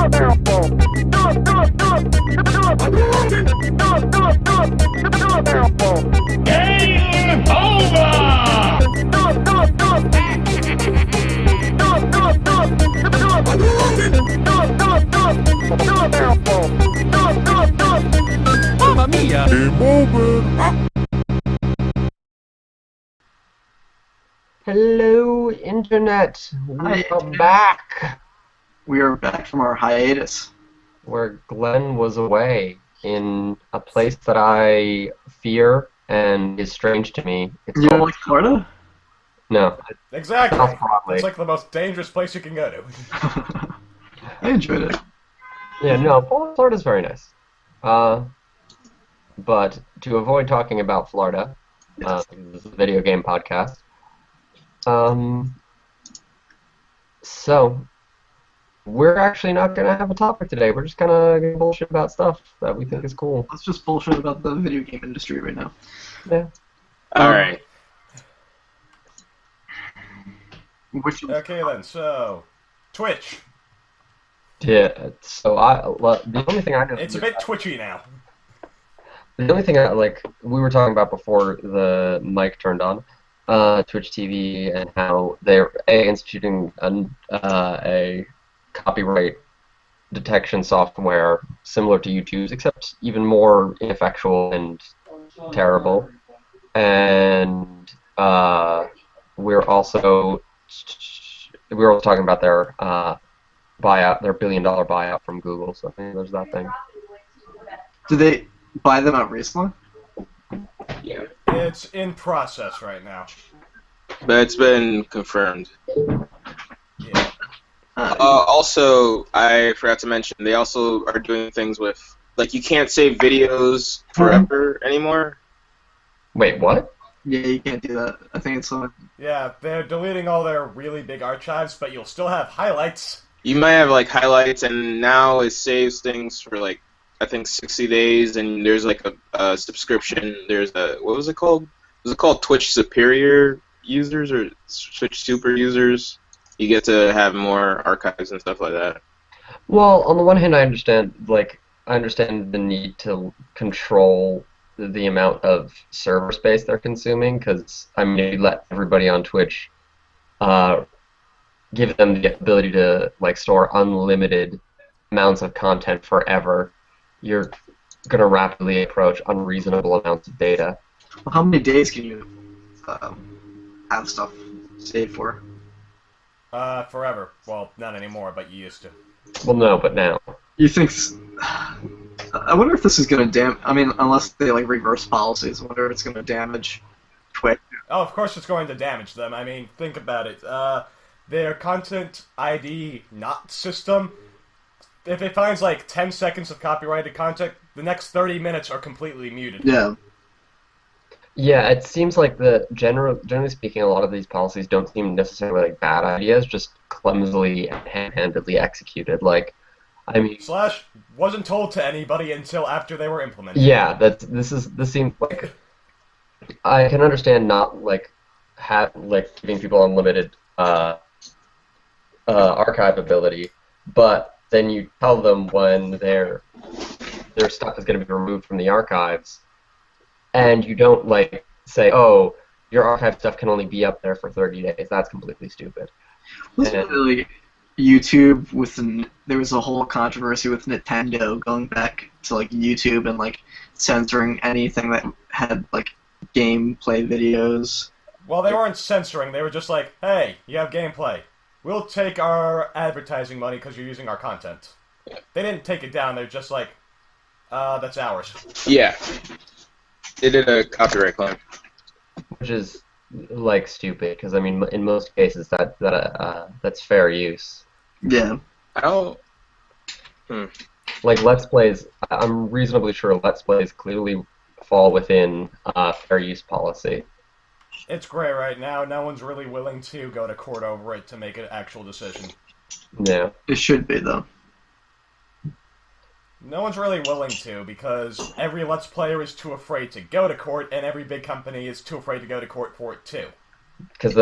Game over! Mamma mia! Game over! Hello, Internet. Hi. We're back. We are back from our hiatus. Where Glenn was away in a place that I fear and is strange to me. It's You don't called... like Florida? No. Exactly. South Broadway. It's like the most dangerous place you can go to. I enjoyed it. Yeah, no, Florida's very nice. But to avoid talking about Florida, Yes. this is a video game podcast. So we're actually not gonna have a topic today. We're just gonna bullshit about stuff that we think is cool. Let's just bullshit about the video game industry right now. Yeah. Alright. Which is, Okay then, so Twitch. Yeah. So the only thing I know. It's a bit twitchy now. The only thing we were talking about before the mic turned on, Twitch TV, and how they're instituting a copyright detection software similar to YouTube's, except even more ineffectual and terrible. And we're also talking about their buyout, their $1 billion buyout from Google. So I think there's that thing. did they buy them out recently? Yeah. It's in process right now. But it's been confirmed. Yeah. Also, I forgot to mention, they also are doing things with, like, you can't save videos forever anymore. Wait, what? Yeah, you can't do that. I think it's Yeah, they're deleting all their really big archives, but you'll still have highlights. You might have, like, highlights, and now it saves things for, like, I think 60 days, and there's, like, a subscription. There's a, what was it called? Was it called Twitch Superior users or Twitch Super users? You get to have more archives and stuff like that. Well, on the one hand, I understand the need to control the amount of server space they're consuming, because, I mean, if you let everybody on Twitch give them the ability to, like, store unlimited amounts of content forever, you're going to rapidly approach unreasonable amounts of data. Well, how many days can you have stuff saved for? Forever. Well, not anymore, but you used to. Well, no, but now. You think? I wonder if this is gonna I mean, unless they like reverse policies, I wonder if it's gonna damage Twitch. Oh, of course it's going to damage them. I mean, think about it. Their content ID not system, if it finds like 10 seconds of copyrighted content, the next 30 minutes are completely muted. Yeah. Yeah, it seems like generally speaking, a lot of these policies don't seem necessarily like bad ideas, just clumsily and hand-handedly executed. Like, I mean, / wasn't told to anybody until after they were implemented. yeah, this seems like I can understand not giving people unlimited archive ability, but then you tell them when their stuff is going to be removed from the archives. And you don't, like, say, oh, your archive stuff can only be up there for 30 days. That's completely stupid. Wasn't really YouTube there was a whole controversy with Nintendo going back to, like, YouTube and, like, censoring anything that had, like, gameplay videos. Well, they weren't censoring. They were just like, hey, you have gameplay. We'll take our advertising money because you're using our content. They didn't take it down. They're just like, that's ours. Yeah. They did a copyright claim. Which is, like, stupid, because, I mean, in most cases, that's fair use. Yeah. I don't... Like, Let's Plays, I'm reasonably sure Let's Plays clearly fall within fair use policy. It's gray right now. No one's really willing to go to court over it to make an actual decision. Yeah. It should be, though. No one's really willing to, because every Let's Player is too afraid to go to court, and every big company is too afraid to go to court for it, too. Because,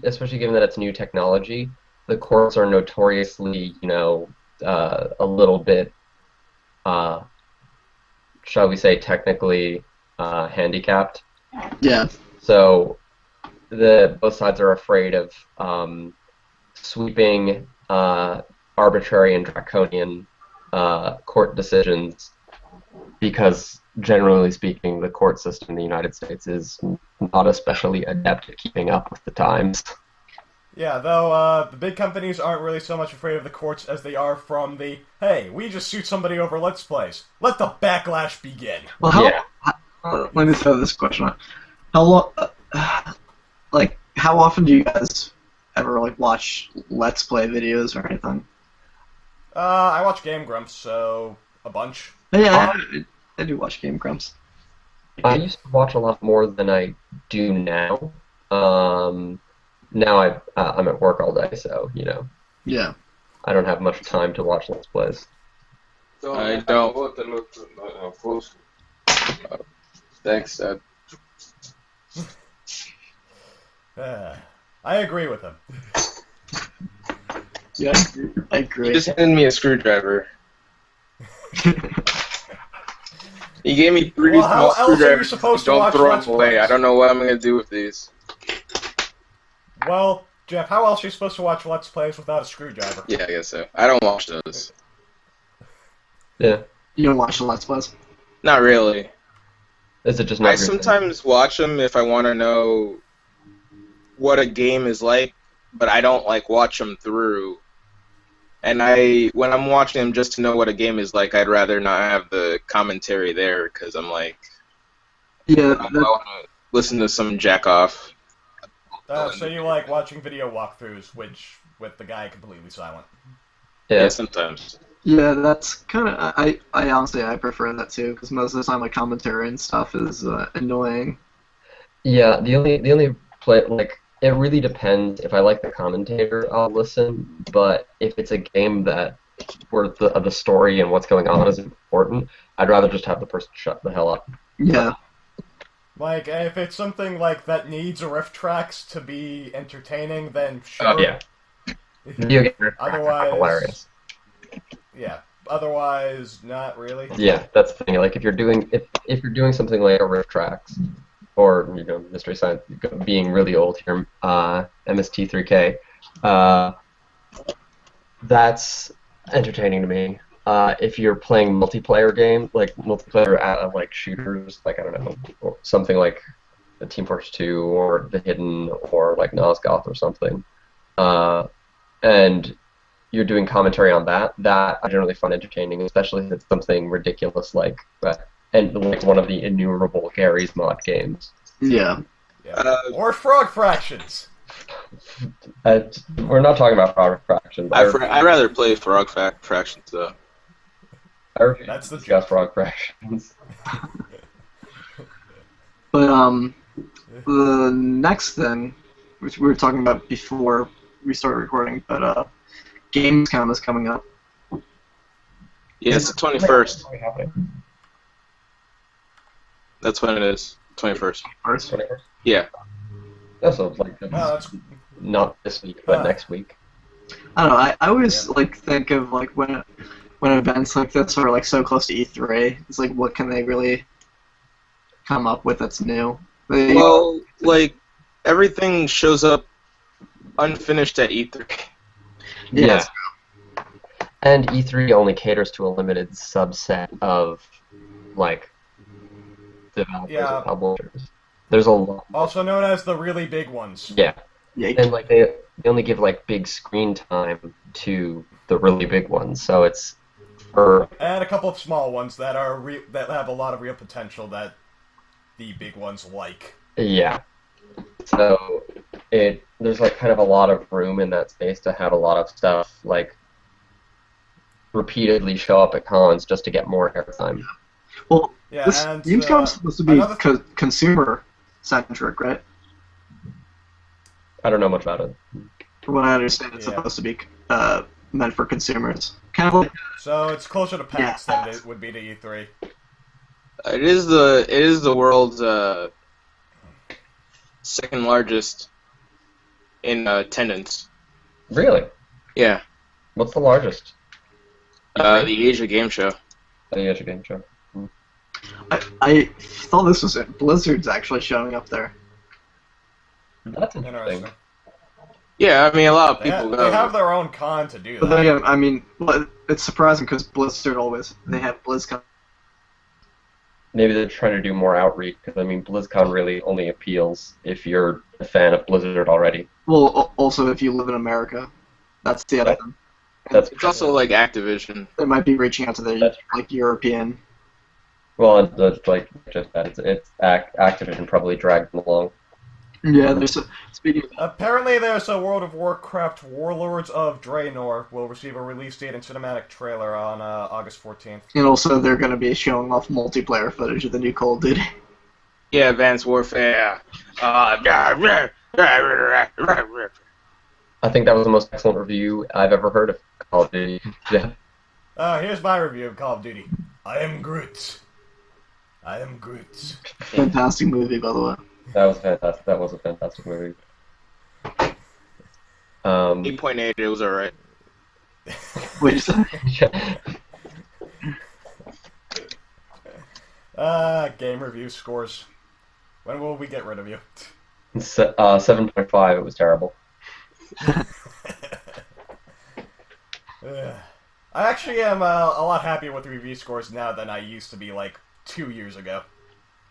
especially given that it's new technology, the courts are notoriously, a little bit, shall we say, technically handicapped. Yeah. So both sides are afraid of sweeping, arbitrary and draconian court decisions because, generally speaking, the court system in the United States is not especially adept at keeping up with the times. Yeah, though the big companies aren't really so much afraid of the courts as they are from the, hey, we just sued somebody over Let's Plays. Let the backlash begin. Well, Yeah. let me throw this question out. How long, how often do you guys ever watch Let's Play videos or anything? I watch Game Grumps, so a bunch. Yeah, I do watch Game Grumps. I used to watch a lot more than I do now. Now I'm at work all day, so Yeah. I don't have much time to watch Let's Plays. I don't. Thanks, Dad. I agree with him. Yeah, I agree. He just handed me a screwdriver. He gave me three Well, how small else are you screwdrivers. supposed to Don't watch throw Let's them away. Plays? I don't know what I'm gonna do with these. Well, Jeff, how else are you supposed to watch Let's Plays without a screwdriver? Yeah, I guess so. I don't watch those. Yeah. You don't watch the Let's Plays? Not really. Is it just not I your thing? sometimes watch them if I want to know what a game is like, but I don't watch them through. And when I'm watching them just to know what a game is like, I'd rather not have the commentary there because I'm Yeah, I want to listen to some jack off. So you like watching video walkthroughs, with the guy completely silent. Yeah, sometimes. yeah, that's kind of. I honestly I prefer that too because most of the time commentary and stuff is annoying. Yeah, the only play it really depends. If I like the commentator, I'll listen. But if it's a game where the story and what's going on is important, I'd rather just have the person shut the hell up. Yeah. If it's something that needs riff tracks to be entertaining, then sure. Oh yeah. Video game riff tracks are Otherwise- hilarious. Yeah. Otherwise, not really. Yeah, that's the thing. If you're doing something like a riff tracks, or Mystery Science being really old here, MST3K, that's entertaining to me. If you're playing multiplayer shooters, I don't know, or something like the Team Fortress 2 or The Hidden or Nosgoth or something, and you're doing commentary on that I generally find entertaining, especially if it's something ridiculous like that, and one of the innumerable Gary's Mod games. Yeah. Or frog fractions. We're not talking about Frog Fractions. I'd rather play Frog Fractions though. I refuse That's to the discuss Frog Fractions. But the next thing, which we were talking about before we started recording, but Gamescom is coming up. Yeah, it's the 21st. That's when it is. 21st. First. Yeah. Also, That's not this week, but next week. I don't know. I always think of when events like this are so close to E3. It's what can they really come up with that's new? Well, everything shows up unfinished at E3. Yeah. And E3 only caters to a limited subset of developers and publishers. There's a lot. also known as the really big ones. Yeah. Yeah. And they only give big screen time to the really big ones, so it's for And a couple of small ones that that have a lot of real potential that the big ones like. yeah. So there's kind of a lot of room in that space to have a lot of stuff repeatedly show up at cons just to get more airtime. Well, Yeah, this and Gamescom is supposed to be another consumer centric, right? I don't know much about it. From what I understand, it's Yeah. supposed to be meant for consumers. Kind of So it's closer to PAX than it would be to E3. It is the world's second largest in attendance. Really? Yeah. What's the largest? The Asia Game Show. The Asia Game Show. I thought this was it. Blizzard's actually showing up there. That's interesting. Interesting. Yeah, I mean, a lot of They, people they go. have their own con to do But that. then, I mean, it's surprising because Blizzard they have BlizzCon. Maybe they're trying to do more outreach, because, I mean, BlizzCon really only appeals if you're a fan of Blizzard already. Well, also if you live in America, that's the other thing. That's It's also like Activision. They might be reaching out to the That's like European. Well, it's like just that. It's Activision probably dragged them along. Yeah, speaking of Apparently, there's a World of Warcraft Warlords of Draenor will receive a release date and cinematic trailer on August 14th. and also they're going to be showing off multiplayer footage of the new Call of Duty. Yeah, Advanced Warfare. I think that was the most excellent review I've ever heard of Call of Duty. Yeah. Here's my review of Call of Duty. I am Groot. I am Groot. Fantastic movie, by the way. That was fantastic. That was a fantastic movie. 8.8, it was alright. Wait a second. Game review scores. When will we get rid of you? 7.5. It was terrible. I actually am a lot happier with review scores now than I used to be like 2 years ago.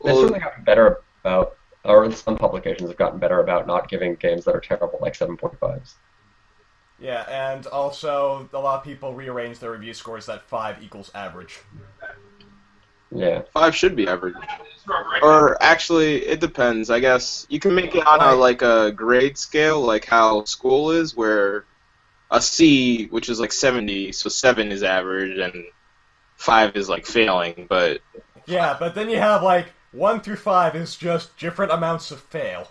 They've certainly gotten better about, or some publications have gotten better about not giving games that are terrible like 7.5s. Yeah, and also a lot of people rearrange their review scores that 5 equals average. Yeah. 5 should be average. Or actually, it depends. I guess you can make it on a grade scale, like how school is, where a C, which is like 70, so 7 is average and 5 is like failing. But Yeah, but then you have like 1 through 5 is just different amounts of fail.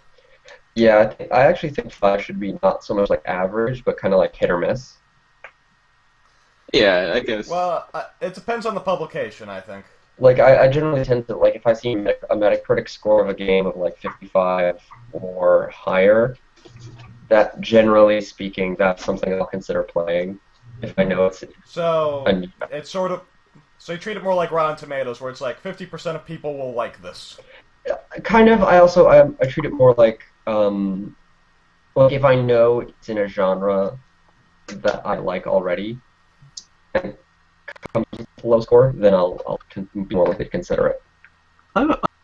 Yeah, I actually think 5 should be not so much like average, but kind of like hit or miss. yeah, I guess. Well, it depends on the publication, I think. Like, I generally tend to, like, if I see a Metacritic score of a game of, like, 55 or higher, that, generally speaking, that's something I'll consider playing, if I know it's So, a new. it's sort of... So you treat it more like Rotten Tomatoes, where it's like 50% of people will like this. Kind of. I treat it more like if I know it's in a genre that I like already, and comes with a low score, then I'll be more likely to consider it.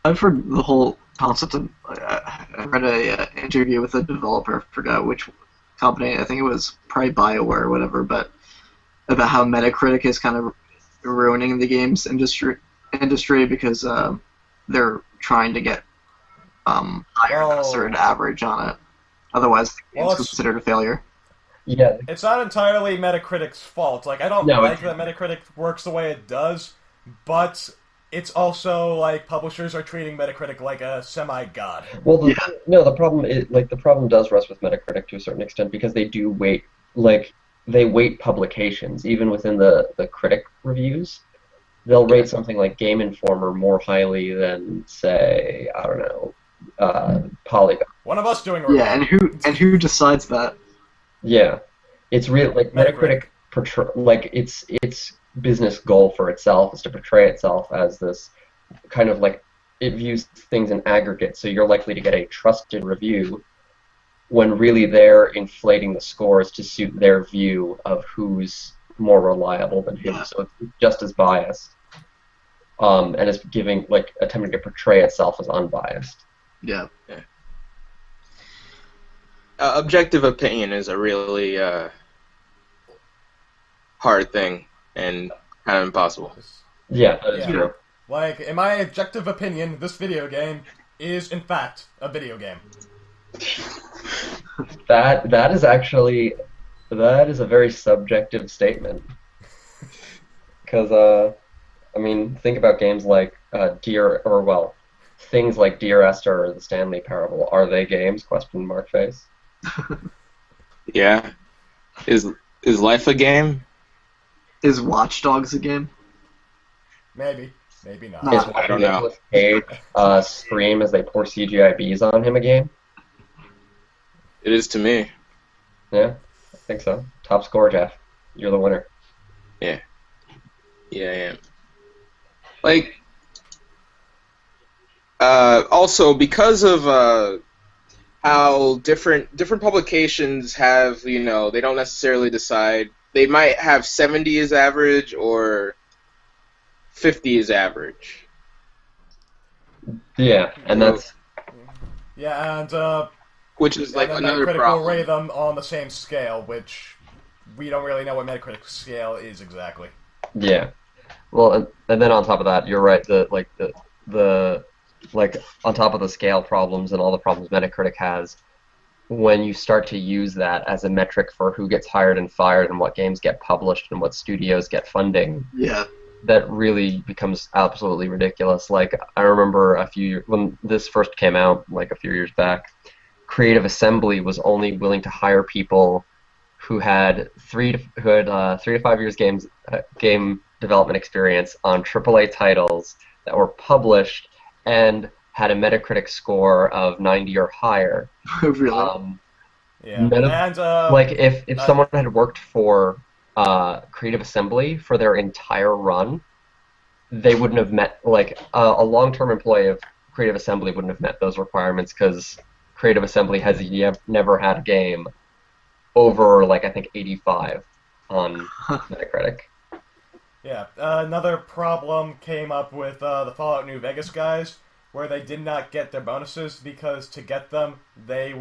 I've heard the whole concept of. I read a interview with a developer, forgot which company. I think it was probably BioWare or whatever, but about how Metacritic is kind of ruining the games industry because they're trying to get higher than a certain average on it. Otherwise, the game's considered a failure. Yeah. It's not entirely Metacritic's fault. Like, I don't like that Metacritic works the way it does, but it's also like publishers are treating Metacritic like a semi-god. Well, the problem is, like, the problem does rest with Metacritic to a certain extent because they do weight, like, they weight publications, even within the critic reviews. They'll rate something like Game Informer more highly than, say, I don't know, Polygon. One of us doing a review. Yeah, and who decides that? Yeah, it's real. Like Metacritic, like its business goal for itself is to portray itself as this kind of like it views things in aggregate. So you're likely to get a trusted review when really they're inflating the scores to suit their view of who's more reliable than who. Yeah. So it's just as biased, and it's attempting to portray itself as unbiased. Yeah. Objective opinion is a really hard thing and kind of impossible. Yeah, that is Yeah. true. Like, in my objective opinion, this video game is, in fact, a video game. That is a very subjective statement. Because I mean, think about games like things like Dear Esther or the Stanley Parable. Are they games? Question mark face. Yeah. Is life a game? Is Watch Dogs a game? Maybe. Maybe not. No. Is I don't know. Nicolas Cage scream as they pour CGI Bs on him a game? It is to me. Yeah, I think so. Top score, Jeff. You're the winner. Yeah, I am. Like, also because of how different publications have, they don't necessarily decide. They might have 70 as average or 50 as average. Yeah, and So- that's Yeah, and Which is like then another Metacritic problem. will rate them on the same scale, which we don't really know what Metacritic scale is exactly. yeah. Well, and then on top of that, you're right. The like on top of the scale problems and all the problems Metacritic has, when you start to use that as a metric for who gets hired and fired and what games get published and what studios get funding, Yeah. that really becomes absolutely ridiculous. Like I remember when this first came out, like a few years back, Creative Assembly was only willing to hire people who had 3 to 5 years game development experience on AAA titles that were published and had a Metacritic score of 90 or higher. Really? Yeah, and Like if someone had worked for Creative Assembly for their entire run, they wouldn't have met, like a long-term employee of Creative Assembly wouldn't have met those requirements because Creative Assembly has never had a game over, like, I think 85 on Metacritic. yeah, another problem came up with the Fallout New Vegas guys, where they did not get their bonuses because to get them, they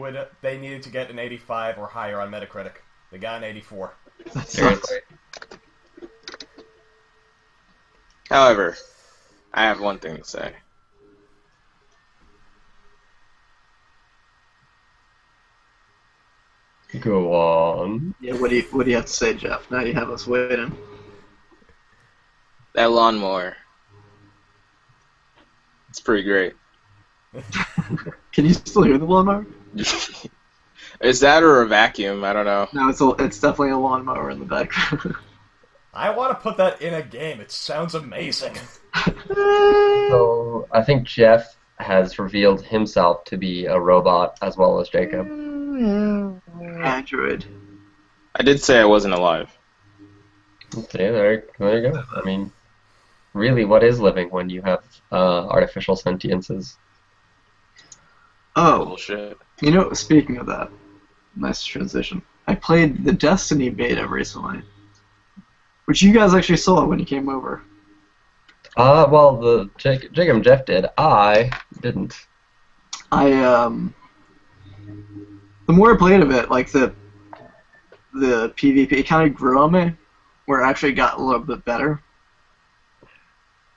needed to get an 85 or higher on Metacritic. They got an 84. That sucks. Seriously. However, I have one thing to say. Go on. Yeah, what do you have to say, Jeff? Now you have us waiting. That lawnmower. It's pretty great. Can you still hear the lawnmower? Is that or a vacuum? I don't know. No, it's definitely a lawnmower in the background. I want to put that in a game. It sounds amazing. So I think Jeff has revealed himself to be a robot as well as Jacob. Android. I did say I wasn't alive. Okay, there you go. I mean, really, what is living when you have artificial sentiences? Oh, Bullshit. speaking of that, nice transition. I played the Destiny beta recently, which you guys actually saw when you came over. Well, Jacob and Jeff did. I didn't. The more I played of it, like the PvP, it kind of grew on me, where it actually got a little bit better.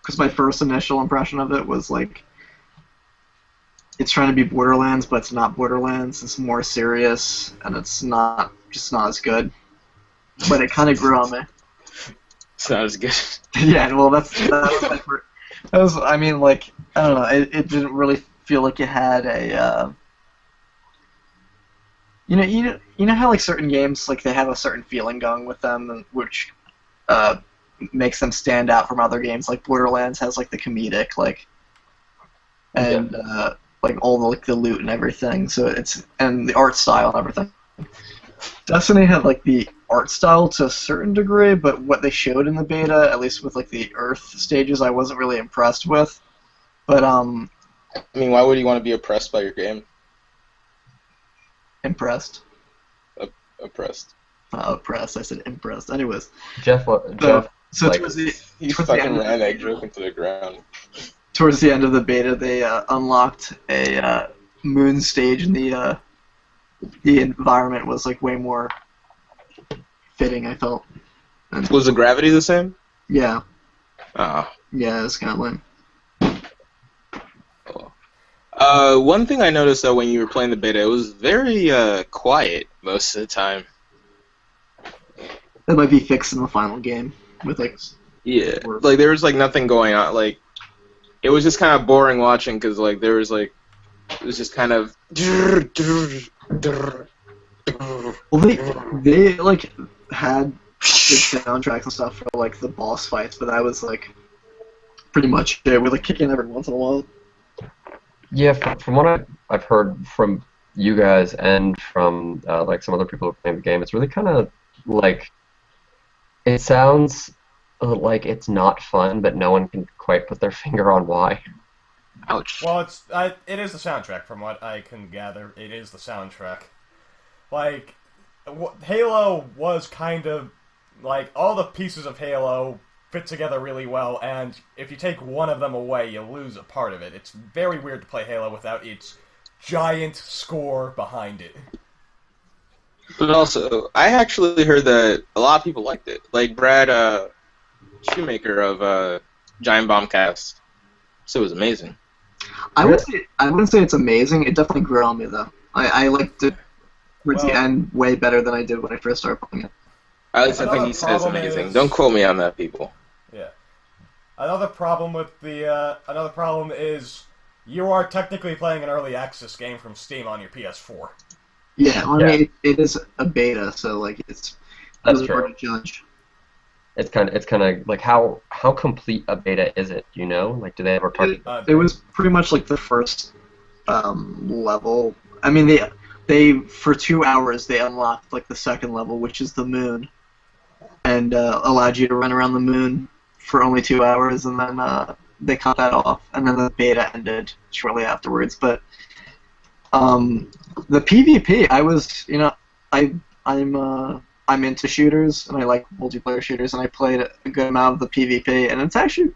Because my first initial impression of it was like, it's trying to be Borderlands, but it's not Borderlands. It's more serious, and it's not as good. But it kind of grew on me. Sounds good. Yeah, well, that was my first. That was, I mean, like, I don't know. It didn't really feel like it had a. You know how like certain games, like they have a certain feeling going with them, and which makes them stand out from other games. Like Borderlands has like the comedic, like, and like all the like the loot and everything. So and the art style and everything. Destiny had like the art style to a certain degree, but what they showed in the beta, at least with like the Earth stages, I wasn't really impressed with. But I mean, why would you want to be oppressed by your game? impressed. Oppressed. Oppressed. I said impressed. Anyways, Jeff, so like, towards You Towards the fucking end of ran the that beta. joke into the ground. towards the end of the beta, they unlocked a moon stage, and the environment was like way more fitting. I felt. And, Was the gravity the same? yeah, Oh. yeah, it was kind of lame. One thing I noticed though when you were playing the beta, it was very quiet most of the time. That might be fixed in the final game with like. Yeah, like there was like nothing going on. Like it was just kind of boring watching because like there was like it was just kind of. Well, they like had good soundtracks and stuff for like the boss fights, but that was like pretty much it. With like kicking every once in a while. yeah, from what I've heard from you guys and from like some other people who are playing the game, it's really kind of like it sounds like it's not fun, but no one can quite put their finger on why. Ouch. Well, it is the soundtrack, from what I can gather. It is the soundtrack. Like, Halo was kind of like all the pieces of Halo fit together really well, and if you take one of them away, you lose a part of it. It's very weird to play Halo without its giant score behind it. But also, I actually heard that a lot of people liked it. Like Brad Shoemaker of Giant Bombcast. So it was amazing. I wouldn't say it's amazing. It definitely grew on me though. I liked it towards the end way better than I did when I first started playing it. At least I think Another he says problem amazing. is- Don't quote me on that, people. Yeah. Another problem is you are technically playing an early access game from Steam on your PS4. Yeah, well, Yeah. I mean, it is a beta, so like it's That's really true. hard to judge. It's kind of like how complete a beta is it? You know, like do they ever talk? It was pretty much like the first level. I mean, they for 2 hours they unlocked like the second level, which is the moon, and allowed you to run around the moon for only 2 hours, and then they cut that off, and then the beta ended shortly afterwards. But the PvP, I'm into shooters and I like multiplayer shooters, and I played a good amount of the PvP, and it's actually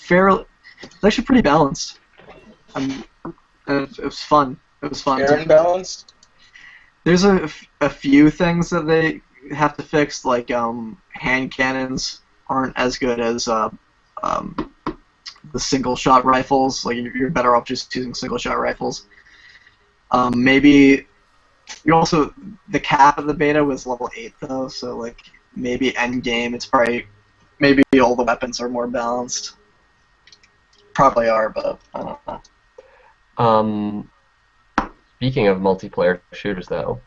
pretty balanced. And it was fun. It was fun. Fair and balanced? There's a few things that they have to fix, like hand cannons aren't as good as the single shot rifles. Like you're better off just using single shot rifles. Maybe you also, the cap of the beta was level 8 though, so like maybe end game it's probably, maybe all the weapons are more balanced. Probably are, but I don't know. Speaking of multiplayer shooters, though,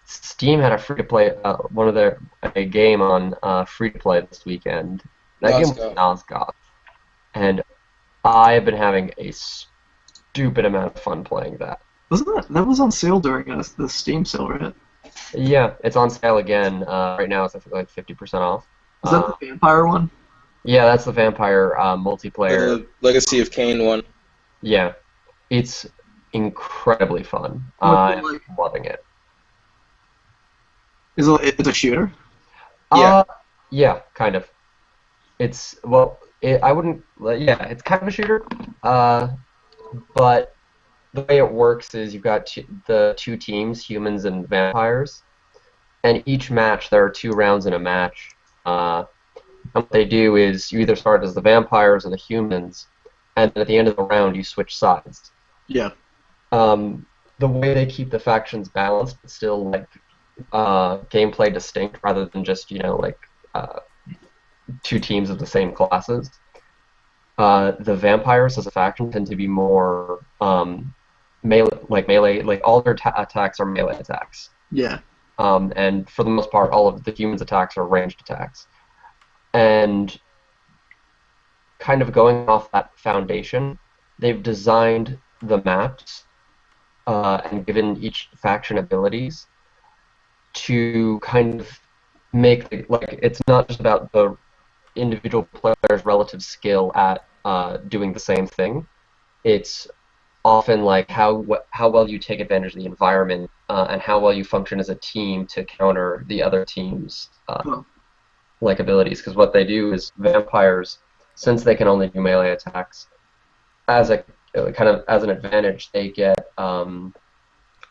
Steam had a free-to-play a game on free-to-play this weekend. That game was Nosgoth, and I've been having a stupid amount of fun playing that. That was on sale during the Steam sale, right? Yeah, it's on sale again. Right now it's I think like 50% off. Is that the vampire one? Yeah, that's the vampire multiplayer. The Legacy of Kain one. Yeah, it's incredibly fun. What's it I'm like? loving it. It's a shooter? Yeah. Yeah, kind of. It's I wouldn't. Yeah, it's kind of a shooter. But the way it works is you've got the two teams, humans and vampires, and each match there are 2 rounds in a match. And what they do is you either start as the vampires or the humans, and then at the end of the round you switch sides. Yeah. The way they keep the factions balanced, but still like gameplay distinct, rather than just 2 teams of the same classes. The vampires as a faction tend to be more melee, like all their attacks are melee attacks. Yeah. And for the most part, all of the humans' attacks are ranged attacks. And kind of going off that foundation, they've designed the maps and given each faction abilities to kind of make it's not just about the individual player's relative skill at doing the same thing. It's often like how well you take advantage of the environment and how well you function as a team to counter the other team's abilities. Because what they do is vampires, since they can only do melee attacks, as a kind of as an advantage, they tend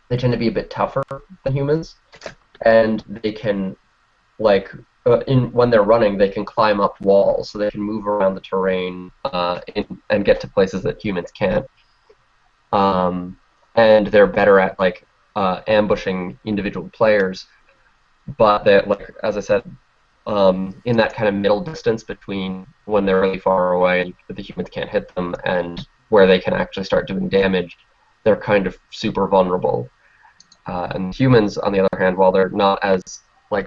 to be a bit tougher than humans, and they can when they're running, they can climb up walls, so they can move around the terrain and get to places that humans can't. And they're better at ambushing individual players, but they as I said, in that kind of middle distance between when they're really far away and the humans can't hit them and where they can actually start doing damage, they're kind of super vulnerable. And humans, on the other hand, while they're not as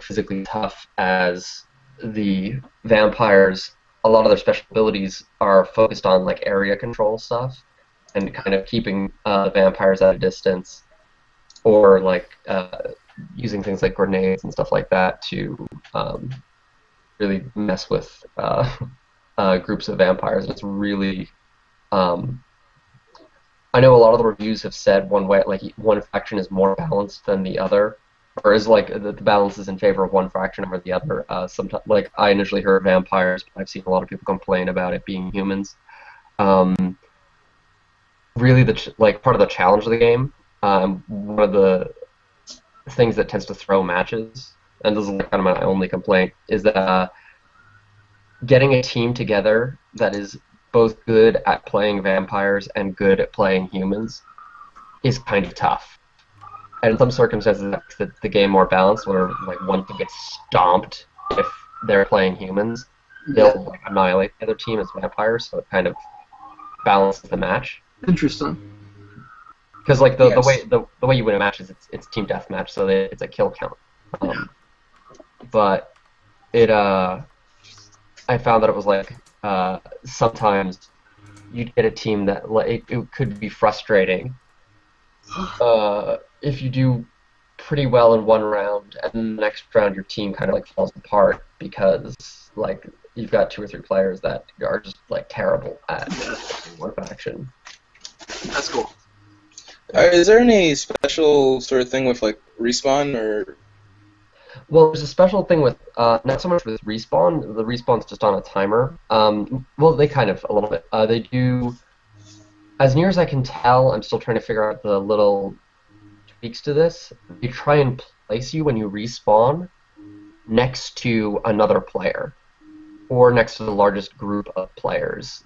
physically tough as the vampires, a lot of their special abilities are focused on area control stuff and kind of keeping the vampires at a distance, or using things like grenades and stuff like that to really mess with groups of vampires. It's really I know a lot of the reviews have said one way, like one faction is more balanced than the other, or is like the balance is in favor of one faction over the other. Sometimes, like I initially heard vampires, but I've seen a lot of people complain about it being humans. Really, like part of the challenge of the game, one of the things that tends to throw matches, and this is kind of my only complaint, is that getting a team together that is both good at playing vampires and good at playing humans is kind of tough. And in some circumstances, that makes the game more balanced, where like one team gets stomped if they're playing humans. They'll like, annihilate the other team as vampires, so it kind of balances the match. Interesting. Because like the way you win a match is it's team deathmatch, so it's a kill count. But it I found that it was like sometimes you'd get a team that like it could be frustrating if you do pretty well in one round and then the next round your team kind of like falls apart because like you've got 2 or 3 players that are just like terrible at one faction. That's cool. Is there any special sort of thing with like respawn or? Well, there's a special thing with not so much with respawn. The respawn's just on a timer. Well, they kind of a little bit. They do, as near as I can tell. I'm still trying to figure out the little tweaks to this. They try and place you when you respawn next to another player, or next to the largest group of players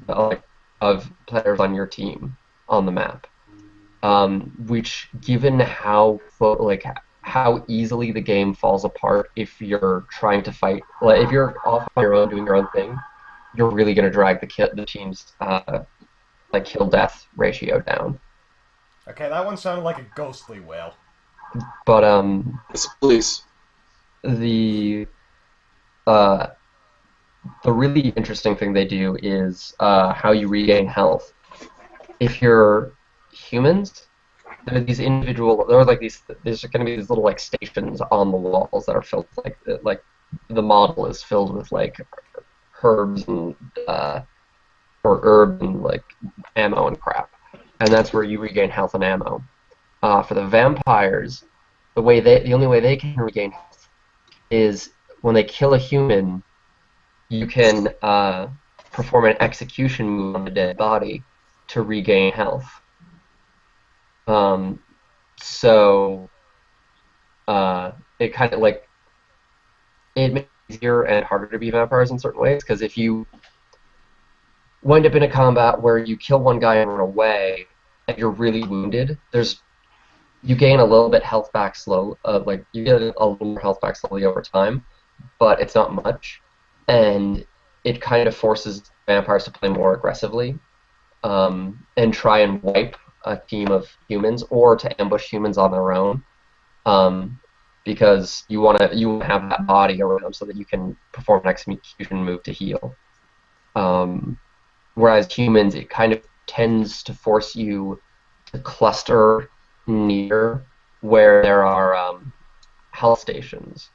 of players on your team on the map. Which, given how easily the game falls apart if you're trying to fight, like if you're off on your own doing your own thing, you're really going to drag the team's like kill death ratio down. Okay, that one sounded like a ghostly wail. But Please. the really interesting thing they do is how you regain health. If you're humans, there are these individual. There are like these. There's going to be these little like stations on the walls that are filled like the model is filled with like herbs and or herb and like ammo and crap, and that's where you regain health and ammo. For the vampires, the only way they can regain health is when they kill a human. You can perform an execution move on the dead body to regain health. So it kind of like it makes it easier and harder to be vampires in certain ways, because if you wind up in a combat where you kill one guy and run away and you're really wounded, you gain a little bit health back like you get a little more health back slowly over time, but it's not much, and it kind of forces vampires to play more aggressively and try and wipe a team of humans, or to ambush humans on their own, because you want to have that body around them so that you can perform an execution move to heal. Whereas humans, it kind of tends to force you to cluster near where there are health stations.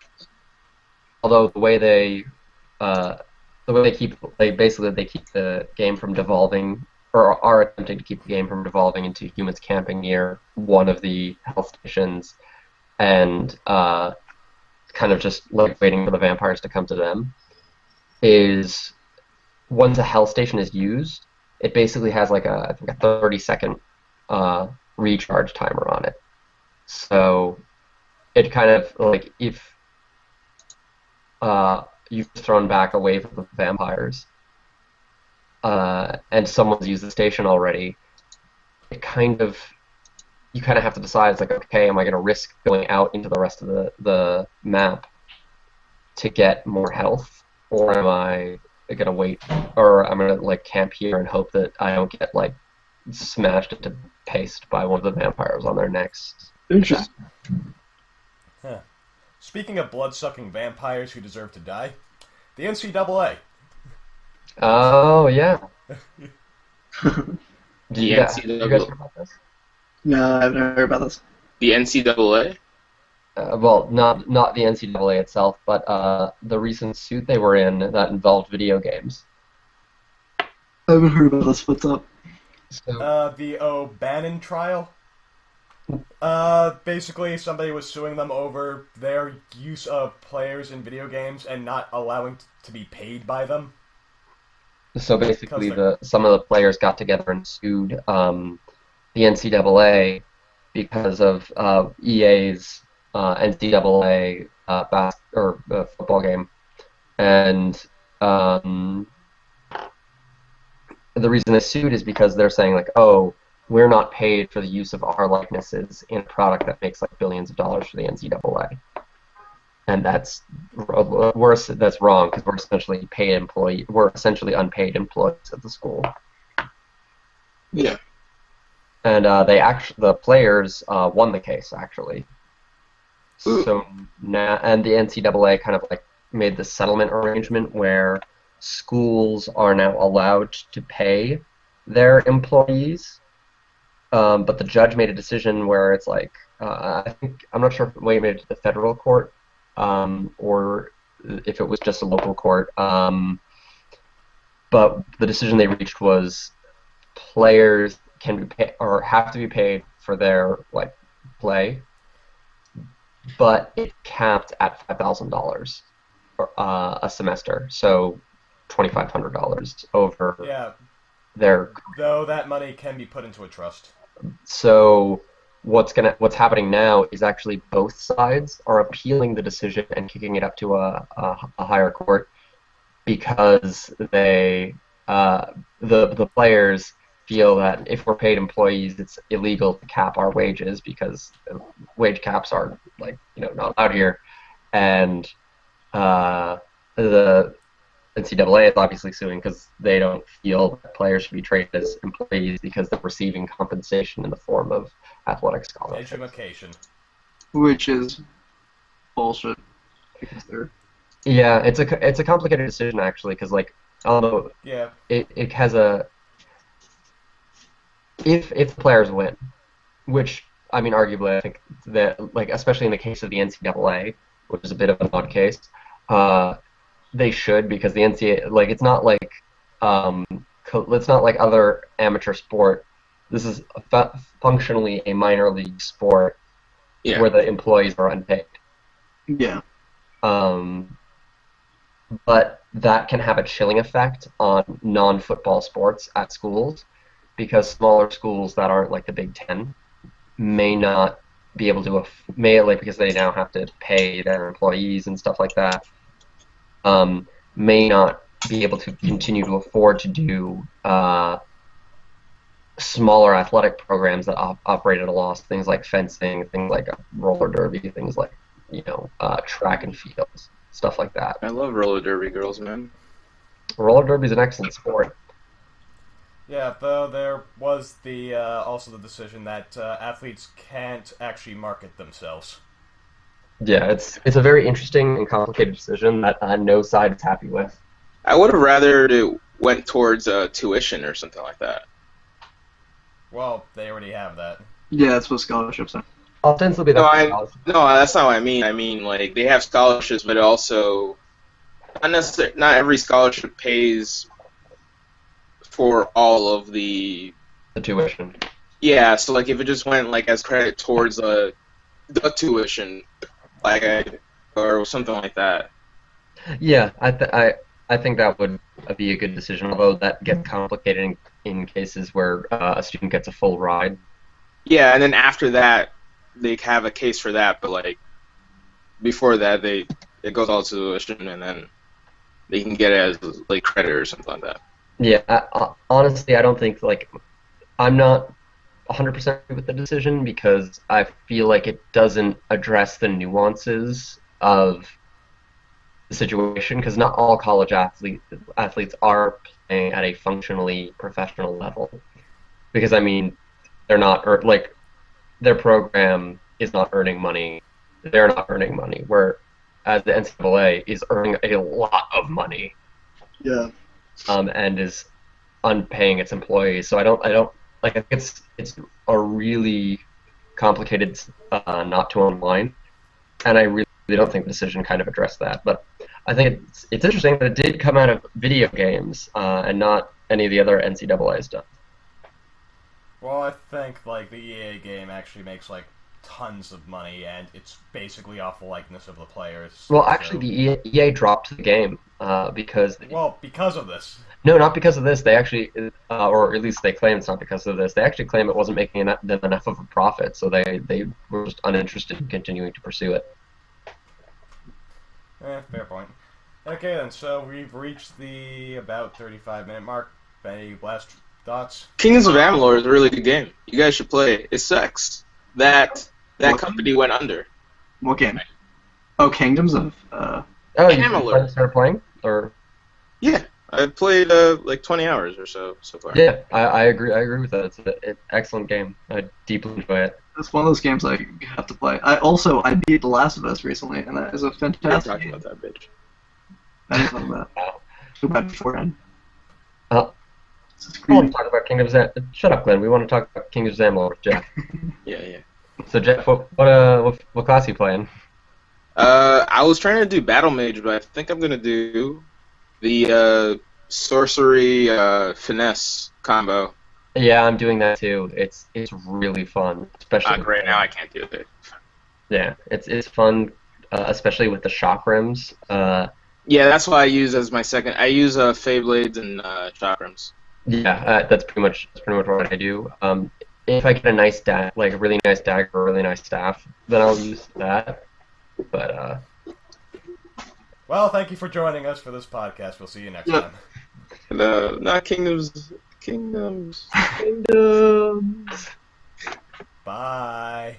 Although the way they keep the game from devolving, or are attempting to keep the game from devolving into humans camping near one of the health stations and kind of just like waiting for the vampires to come to them, is once a health station is used, it basically has like I think a 30-second recharge timer on it. So it kind of like if you've thrown back a wave of the vampires, and someone's used the station already, you kind of have to decide, it's like, okay, am I going to risk going out into the rest of the map to get more health, or am I going to wait, or I'm going to like camp here and hope that I don't get like smashed into paste by one of the vampires on their next. Interesting. Huh. Speaking of blood-sucking vampires who deserve to die, the NCAA. Oh, yeah. The You guys hear NCAA. about this? No, I've never heard about this. The NCAA. well, not the NCAA itself, but the recent suit they were in that involved video games. I haven't heard about this. What's up? So The O'Bannon trial. Basically, somebody was suing them over their use of players in video games and not allowing to be paid by them. So basically, Because some of the players got together and sued the NCAA because of EA's NCAA football game, and the reason they sued is because they're saying like, oh, we're not paid for the use of our likenesses in a product that makes like billions of dollars for the NCAA, and that's worse. That's wrong because we're essentially unpaid employees at the school. Yeah. And the players won the case actually. Ooh. So now, and the NCAA kind of like made this settlement arrangement where schools are now allowed to pay their employees, but the judge made a decision where it's like I'm not sure if it made it to the federal court or if it was just a local court, but the decision they reached was players can be paid or have to be paid for their like play, but it capped at $5,000 a semester, so $2,500 over their. Though that money can be put into a trust. So what's happening now is actually both sides are appealing the decision and kicking it up to a higher court because the players feel that if we're paid employees, it's illegal to cap our wages because wage caps are not allowed here, and the NCAA is obviously suing because they don't feel that players should be treated as employees because they're receiving compensation in the form of athletic scholarships. Education. Which is bullshit. Because they're... Yeah, it's a complicated decision actually because although it has a if the players win, which I mean arguably I think that especially in the case of the NCAA, which is a bit of an odd case. They should because the NCAA it's not like other amateur sport. This is functionally a minor league sport where the employees are unpaid. Yeah. But that can have a chilling effect on non-football sports at schools because smaller schools that aren't like the Big Ten may not be able to because they now have to pay their employees and stuff like that. May not be able to continue to afford to do smaller athletic programs that operate at a loss, things like fencing, things like roller derby, things like track and fields, stuff like that. I love roller derby girls, man. Roller derby is an excellent sport. Yeah, though there was also the decision that athletes can't actually market themselves. Yeah, it's a very interesting and complicated decision that no side is happy with. I would have rather it went towards tuition or something like that. Well, they already have that. Yeah, that's what scholarships are. Ostensibly, No, that's not what I mean. I mean, they have scholarships, but also not every scholarship pays for all of the tuition. Yeah, so if it just went as credit towards the tuition, or something like that. Yeah, I think that would be a good decision, although that gets complicated in cases where a student gets a full ride. Yeah, and then after that, they have a case for that, but before that, it goes all to tuition, and then they can get it as credit or something like that. Yeah, honestly, I don't think I'm not 100% agree with the decision because I feel like it doesn't address the nuances of the situation because not all college athletes are playing at a functionally professional level because I mean they're not their program is not earning money, they're not earning money, whereas the NCAA is earning a lot of money. Yeah. And is unpaying its employees. So I don't I think it's a really complicated knot to unwind. and I really don't think the decision kind of addressed that. But I think it's interesting that it did come out of video games and not any of the other NCAA stuff. Well, I think like the EA game actually makes like tons of money, and it's basically off the likeness of the players. Well, actually, the EA dropped the game because because of this. no, not because of this. They actually, or at least they claim it's not because of this. They actually claim it wasn't making them enough of a profit, so they were just uninterested in continuing to pursue it. Fair point. Okay, then. So we've reached the about 35-minute mark. Any last thoughts? Kings of Amalur is a really good game. You guys should play it. It sucks that company went under. What game? Oh, Kingdoms of. Oh, you Amalur. started playing, or? Yeah, I've played like 20 hours or so far. Yeah, I agree. I agree with that. It's an excellent game. I deeply enjoy it. It's one of those games I have to play. I beat The Last of Us recently, and that is a I'm fantastic talking game. about that bitch. I didn't know that. Wow. Go back beforehand. I want to talk about Kingdoms. Shut up, Glenn. We want to talk about Kingdoms of Amalur with Jeff. Yeah. So Jeff, what class are you playing? I was trying to do Battle Mage, but I think I'm gonna do the sorcery finesse combo. Yeah, I'm doing that too. It's really fun, especially. Great, now I can't do it. Yeah, it's fun, especially with the shock rims. Yeah, that's what I use as my second. I use Fey Blades and chakrams. Yeah, that's pretty much what I do. If I get a nice like a really nice dagger or a really nice staff, then I'll use that. But Well, thank you for joining us for this podcast. We'll see you next Yep. time. Not kingdoms. Kingdoms. Bye.